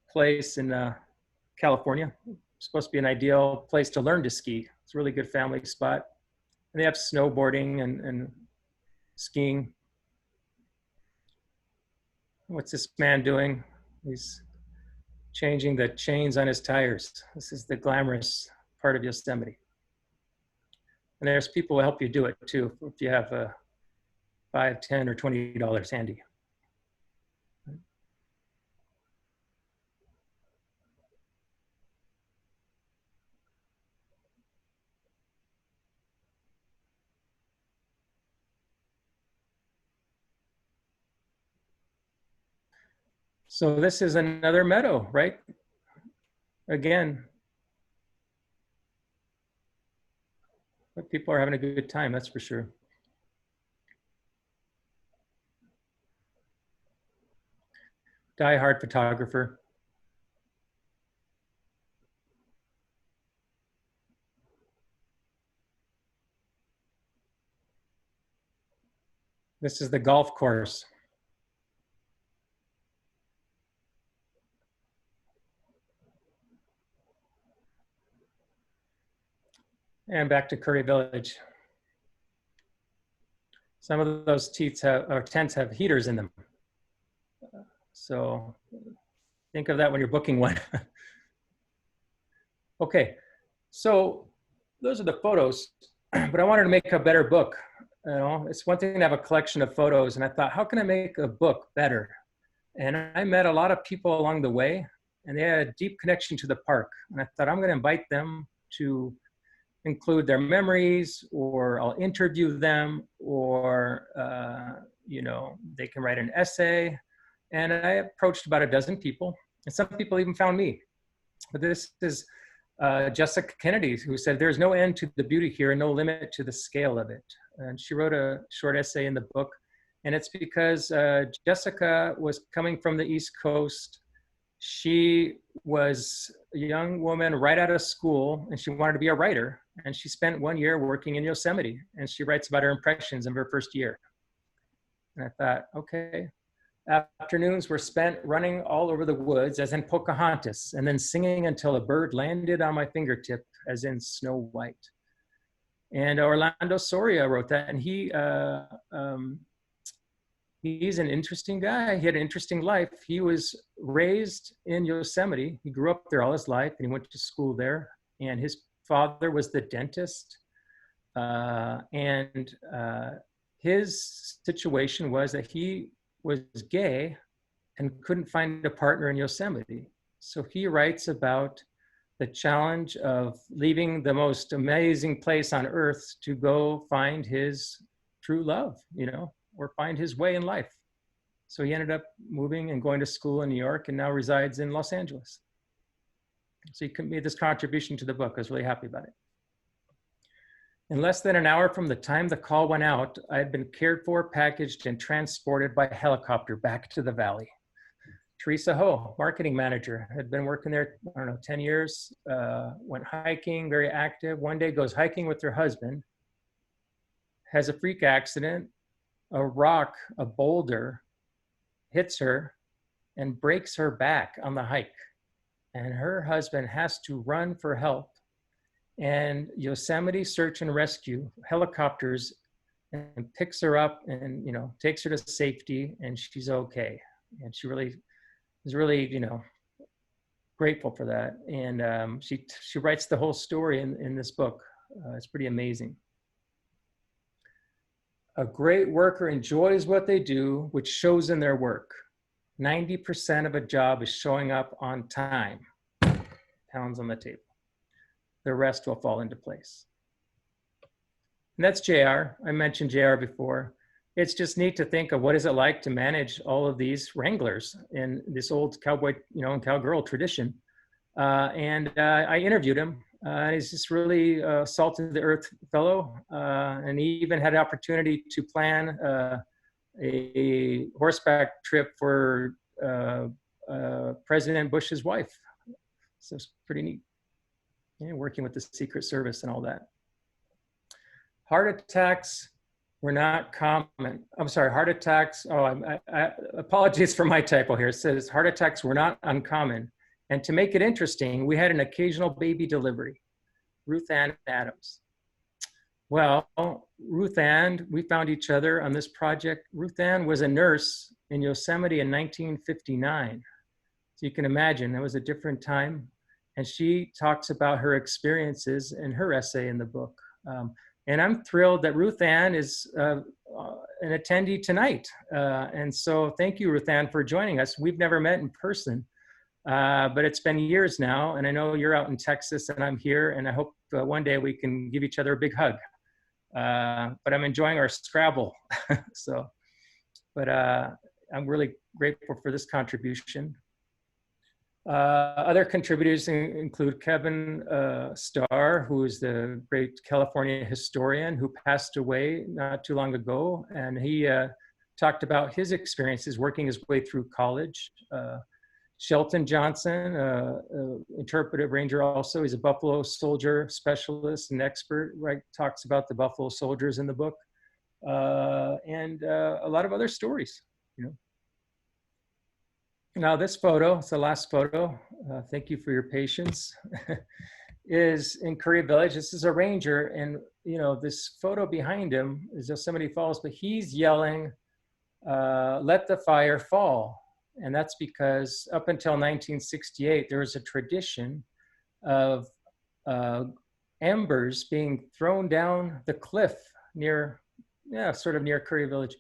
place in California. It's supposed to be an ideal place to learn to ski. It's a really good family spot. And they have snowboarding and skiing. What's this man doing? He's changing the chains on his tires. This is the glamorous part of Yosemite. And there's people who help you do it too, if you have $5, $10, or $20 handy. So this is another meadow, right? Again, but people are having a good time, that's for sure. Die-hard photographer. This is the golf course. And back to Curry Village. Some of those tents have heaters in them. So think of that when you're booking one. Okay, so those are the photos, but I wanted to make a better book. You know, it's one thing to have a collection of photos, and I thought, how can I make a book better? And I met a lot of people along the way, and they had a deep connection to the park. And I thought, I'm going to invite them to include their memories, or I'll interview them, or you know, they can write an essay. And I approached about a dozen people, and some people even found me. But this is Jessica Kennedy, who said, there's no end to the beauty here and no limit to the scale of it. And she wrote a short essay in the book. And it's because Jessica was coming from the East Coast. She was a young woman right out of school, and she wanted to be a writer. and she spent 1 year working in Yosemite, and she writes about her impressions of her first year. And I thought, okay. Afternoons were spent running all over the woods, as in Pocahontas, and then singing until a bird landed on my fingertip, as in Snow White. And Orlando Soria wrote that, and he's an interesting guy. He had an interesting life. He was raised in Yosemite. He grew up there all his life, and he went to school there. And his father was the dentist. His situation was that he was gay and couldn't find a partner in Yosemite. So he writes about the challenge of leaving the most amazing place on earth to go find his true love, or find his way in life. So he ended up moving and going to school in New York and now resides in Los Angeles. So he made this contribution to the book. I was really happy about it. In less than an hour from the time the call went out, I had been cared for, packaged, and transported by helicopter back to the valley. Teresa Ho, marketing manager, had been working there, 10 years, went hiking, very active. One day goes hiking with her husband, has a freak accident, a rock, a boulder, hits her and breaks her back on the hike. And her husband has to run for help. And Yosemite Search and Rescue helicopters and picks her up and, takes her to safety, and she's okay. And she really is really, grateful for that. And she writes the whole story in this book. It's pretty amazing. A great worker enjoys what they do, which shows in their work. 90% of a job is showing up on time. Pounds on the table. The rest will fall into place. And that's JR. I mentioned JR before. It's just neat to think of what is it like to manage all of these wranglers in this old cowboy, and cowgirl tradition. I interviewed him. He's just really salt of the earth fellow. And he even had an opportunity to plan a horseback trip for President Bush's wife. So it's pretty neat. Working with the Secret Service and all that. Heart attacks were not common. I'm sorry, heart attacks. Apologies for my typo here. It says heart attacks were not uncommon. And to make it interesting, we had an occasional baby delivery, Ruth Ann Adams. Well, Ruth Ann, we found each other on this project. Ruth Ann was a nurse in Yosemite in 1959. So you can imagine, that was a different time. And she talks about her experiences in her essay in the book. And I'm thrilled that Ruth Ann is an attendee tonight. And so thank you, Ruth Ann, for joining us. We've never met in person, but it's been years now. And I know you're out in Texas and I'm here. And I hope one day we can give each other a big hug. But I'm enjoying our Scrabble. I'm really grateful for this contribution. Other contributors include Kevin Starr, who is the great California historian who passed away not too long ago. And he talked about his experiences working his way through college. Shelton Johnson, interpretive ranger also. He's a Buffalo Soldier specialist and expert, right? Talks about the Buffalo Soldiers in the book. And a lot of other stories, Now this photo, it's the last photo, thank you for your patience, is in Curry Village. This is a ranger, and this photo behind him is Yosemite Falls, but he's yelling, let the fire fall. And that's because up until 1968, there was a tradition of embers being thrown down the cliff near Curry Village.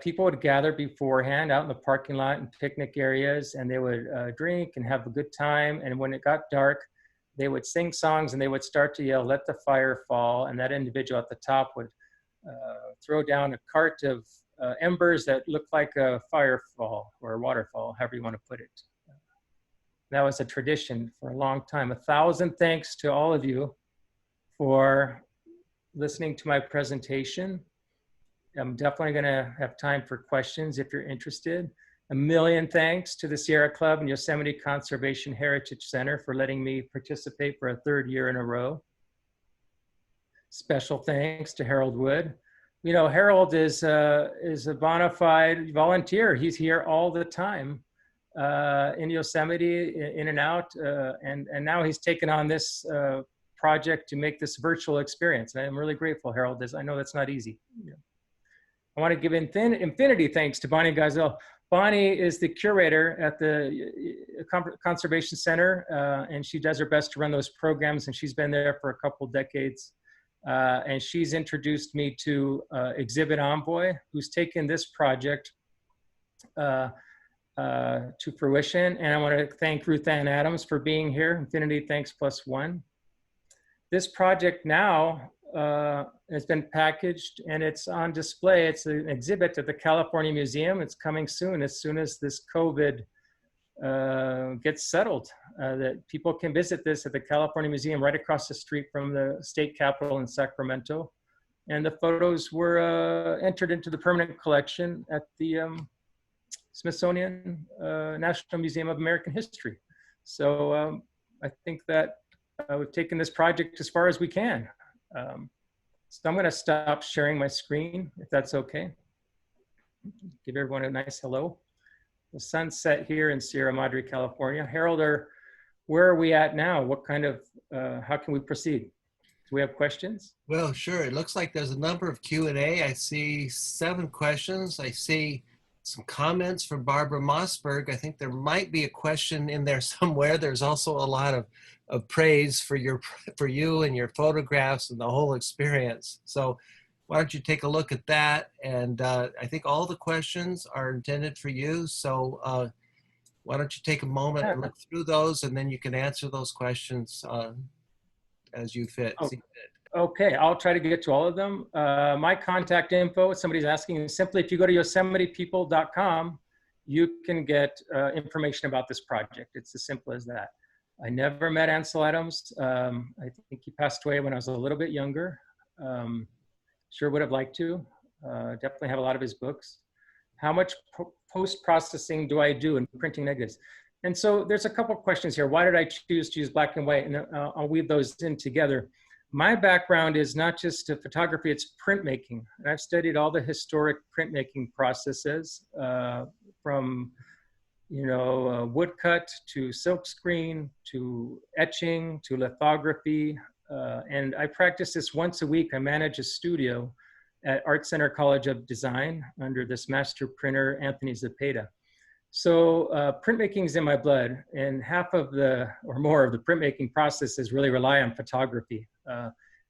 People would gather beforehand out in the parking lot and picnic areas, and they would drink and have a good time. And when it got dark, they would sing songs and they would start to yell, let the fire fall. And that individual at the top would throw down a cart of embers that looked like a firefall or a waterfall, however you want to put it. That was a tradition for a long time. 1,000 thanks to all of you for listening to my presentation. I'm definitely going to have time for questions if you're interested. A million thanks to the Sierra Club and Yosemite Conservation Heritage Center for letting me participate for a third year in a row. Special thanks to Harold Wood. You know, Harold is a bona fide volunteer. He's here all the time in Yosemite, in and out, and now he's taken on this project to make this virtual experience. And I'm really grateful, Harold. I know that's not easy. Yeah. I want to give infinity thanks to Bonnie Gazelle. Bonnie is the curator at the Conservation Center, and she does her best to run those programs, and she's been there for a couple decades. And she's introduced me to Exhibit Envoy, who's taken this project to fruition. And I want to thank Ruth Ann Adams for being here. Infinity thanks +1. This project now has been packaged and it's on display. It's an exhibit at the California Museum. It's coming soon as this COVID gets settled, that people can visit this at the California Museum right across the street from the state capitol in Sacramento. And the photos were entered into the permanent collection at the Smithsonian National Museum of American History. So I think that we've taken this project as far as we can. So I'm going to stop sharing my screen, if that's okay. Give everyone a nice hello. The sun's set here in Sierra Madre, California. Harold, where are we at now? What kind of, how can we proceed? Do we have questions? Well, sure. It looks like there's a number of Q&A. I see 7 questions. I see some comments from Barbara Mossberg. I think there might be a question in there somewhere. There's also a lot of praise for you and your photographs and the whole experience. So why don't you take a look at that? And I think all the questions are intended for you. So why don't you take a moment and look through those, and then you can answer those questions as you fit. Oh. Okay, I'll try to get to all of them. My contact info, somebody's asking, is simply if you go to yosemitepeople.com, you can get information about this project. It's as simple as that. I never met Ansel Adams. I think he passed away when I was a little bit younger. Sure would have liked to. Definitely have a lot of his books. How much post-processing do I do in printing negatives? And so there's a couple questions here. Why did I choose to use black and white? And I'll weave those in together. My background is not just photography, it's printmaking. And I've studied all the historic printmaking processes from woodcut to silkscreen to etching to lithography. And I practice this once a week. I manage a studio at Art Center College of Design under this master printer, Anthony Zepeda. So printmaking is in my blood, and half of or more of the printmaking processes really rely on photography.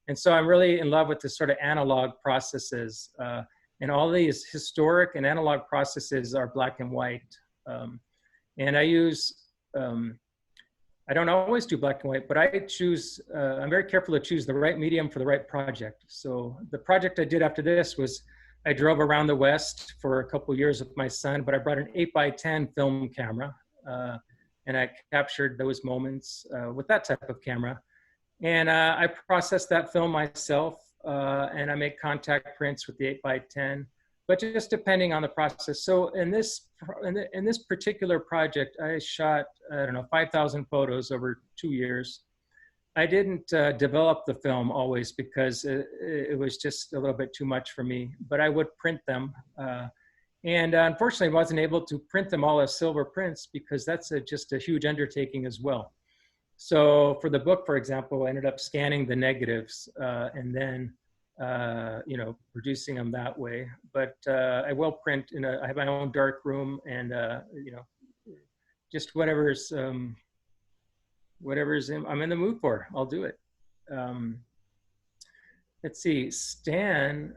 And so I'm really in love with the sort of analog processes. And all these historic and analog processes are black and white. And I use, I don't always do black and white, but I choose, I'm very careful to choose the right medium for the right project. So the project I did after this was, I drove around the West for a couple years with my son, but I brought an 8x10 film camera, and I captured those moments with that type of camera. And I processed that film myself, and I make contact prints with the 8x10, but just depending on the process. So in this particular project, I shot, 5,000 photos over 2 years. I didn't develop the film always because it was just a little bit too much for me, but I would print them. And unfortunately, I wasn't able to print them all as silver prints because that's just a huge undertaking as well. So for the book, for example, I ended up scanning the negatives and then, producing them that way. But I will print I have my own dark room and, just whatever's I'm in the mood for, I'll do it. Let's see, Stan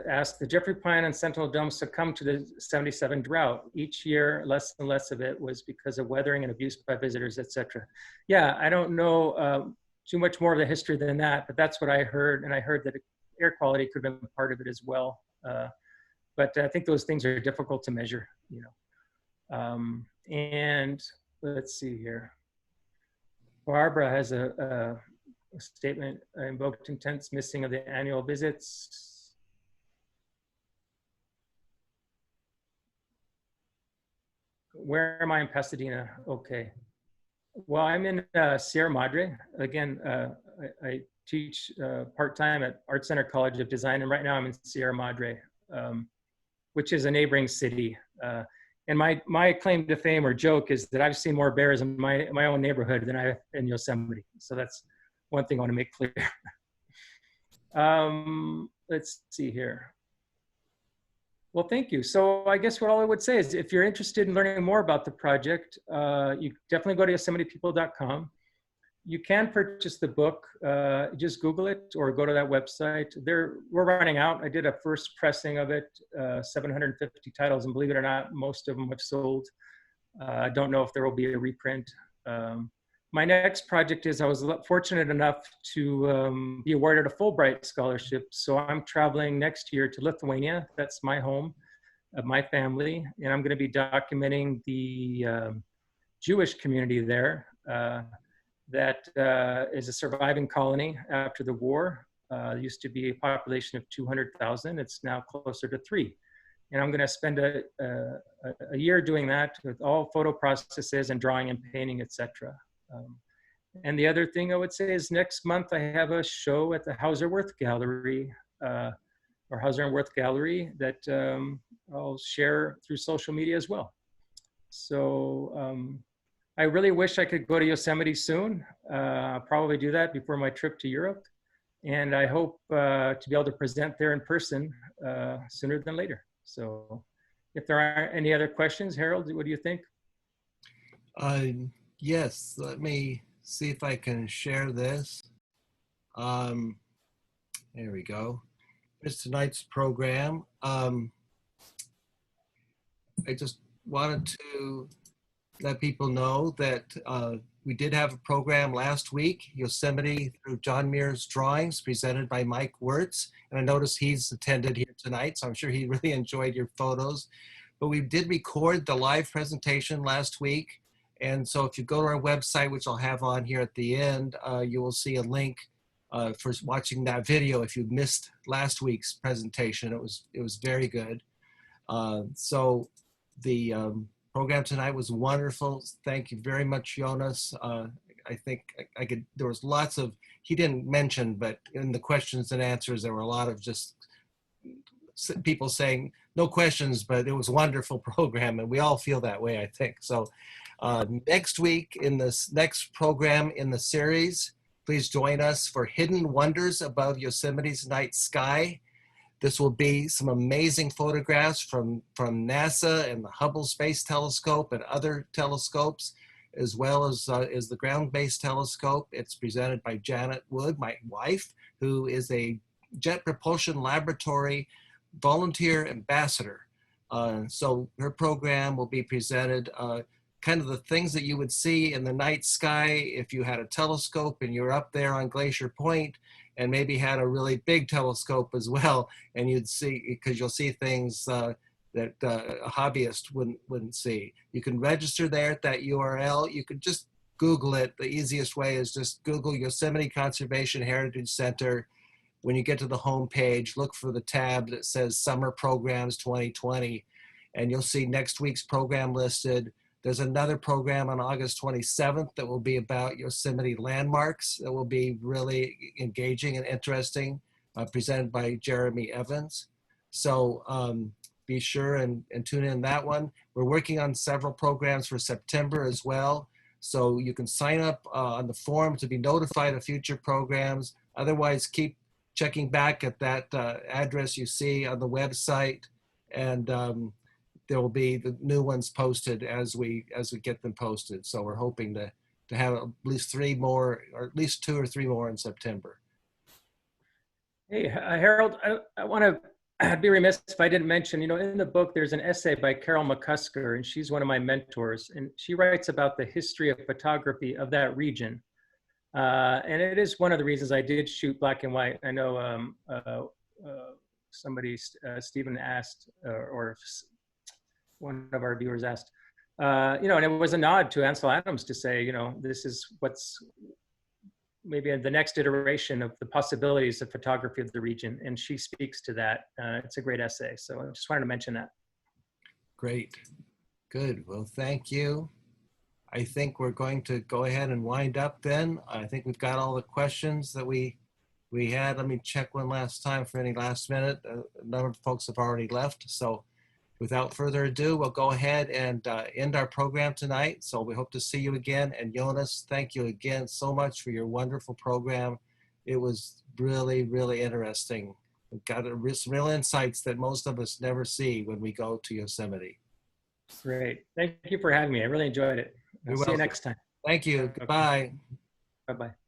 asked, the Jeffrey Pine and Sentinel Dome succumbed to the 77 drought. Each year, less and less of it was because of weathering and abuse by visitors, etc. Yeah, I don't know too much more of the history than that, but that's what I heard. And I heard that air quality could have been part of it as well. But I think those things are difficult to measure, and let's see here. Barbara has a statement, invoked intents missing of the annual visits. Where am I in Pasadena? Okay. Well, I'm in Sierra Madre. Again, I teach part-time at Art Center College of Design, and right now I'm in Sierra Madre, which is a neighboring city. And my claim to fame or joke is that I've seen more bears in my own neighborhood than I have in Yosemite. So that's one thing I want to make clear. Let's see here. Well, thank you. So I guess what all I would say is if you're interested in learning more about the project, you definitely go to YosemitePeople.com. You can purchase the book, just Google it or go to that website. We're running out. I did a first pressing of it, 750 titles, and believe it or not, most of them have sold. I don't know if there will be a reprint. My next project is I was fortunate enough to be awarded a Fulbright scholarship. So I'm traveling next year to Lithuania. That's my home of my family. And I'm going to be documenting the Jewish community there. That is a surviving colony after the war. There used to be a population of 200,000. It's now closer to 3. And I'm going to spend a year doing that with all photo processes and drawing and painting, etc. And the other thing I would say is next month I have a show at the Hauser-Wirth Gallery, or Hauser and Wirth Gallery, that I'll share through social media as well. So I really wish I could go to Yosemite soon. I'll probably do that before my trip to Europe. And I hope to be able to present there in person sooner than later. So if there aren't any other questions, Harold, what do you think? Yes, let me see if I can share this. There we go. Here's tonight's program. I just wanted to let people know that we did have a program last week, Yosemite through John Muir's drawings, presented by Mike Wirtz. And I noticed he's attended here tonight, so I'm sure he really enjoyed your photos. But we did record the live presentation last week. And so if you go to our website, which I'll have on here at the end, you will see a link for watching that video if you missed last week's presentation. It was very good. So the program tonight was wonderful. Thank you very much, Jonas. I think there was lots of, he didn't mention, but in the questions and answers, there were a lot of just people saying, no questions, but it was a wonderful program, and we all feel that way, I think. So next week, in this next program in the series, please join us for Hidden Wonders Above Yosemite's Night Sky. This will be some amazing photographs from NASA and the Hubble Space Telescope and other telescopes, as well as the ground-based telescope. It's presented by Janet Wood, my wife, who is a Jet Propulsion Laboratory volunteer ambassador. So her program will be presented kind of the things that you would see in the night sky if you had a telescope and you're up there on Glacier Point and maybe had a really big telescope as well, and you'd see, because you'll see things that a hobbyist wouldn't see. You can register there at that URL. You could just Google it. The easiest way is just Google Yosemite Conservation Heritage Center. When you get to the home page, look for the tab that says Summer Programs 2020, and you'll see next week's program listed. There's another program on August 27th that will be about Yosemite landmarks that will be really engaging and interesting, presented by Jeremy Evans. So be sure and tune in that one. We're working on several programs for September as well. So you can sign up on the forum to be notified of future programs. Otherwise, keep checking back at that address you see on the website, and there will be the new ones posted as we get them posted. So we're hoping to have at least 3 more, or at least 2 or 3 more in September. Hey, Harold, I want to be remiss if I didn't mention, in the book, there's an essay by Carol McCusker, and she's one of my mentors, and she writes about the history of photography of that region. And it is one of the reasons I did shoot black and white. I know somebody, Stephen asked, or one of our viewers asked, and it was a nod to Ansel Adams to say, this is what's maybe the next iteration of the possibilities of photography of the region. And she speaks to that. It's a great essay. So I just wanted to mention that. Great. Good. Well, thank you. I think we're going to go ahead and wind up then. I think we've got all the questions that we had. Let me check one last time for any last minute. A number of folks have already left. So without further ado, we'll go ahead and end our program tonight. So we hope to see you again. And Jonas, thank you again so much for your wonderful program. It was really, really interesting. We've got some real insights that most of us never see when we go to Yosemite. Great. Thank you for having me. I really enjoyed it. I'll see you next time. Thank you. Okay. Goodbye. Bye-bye.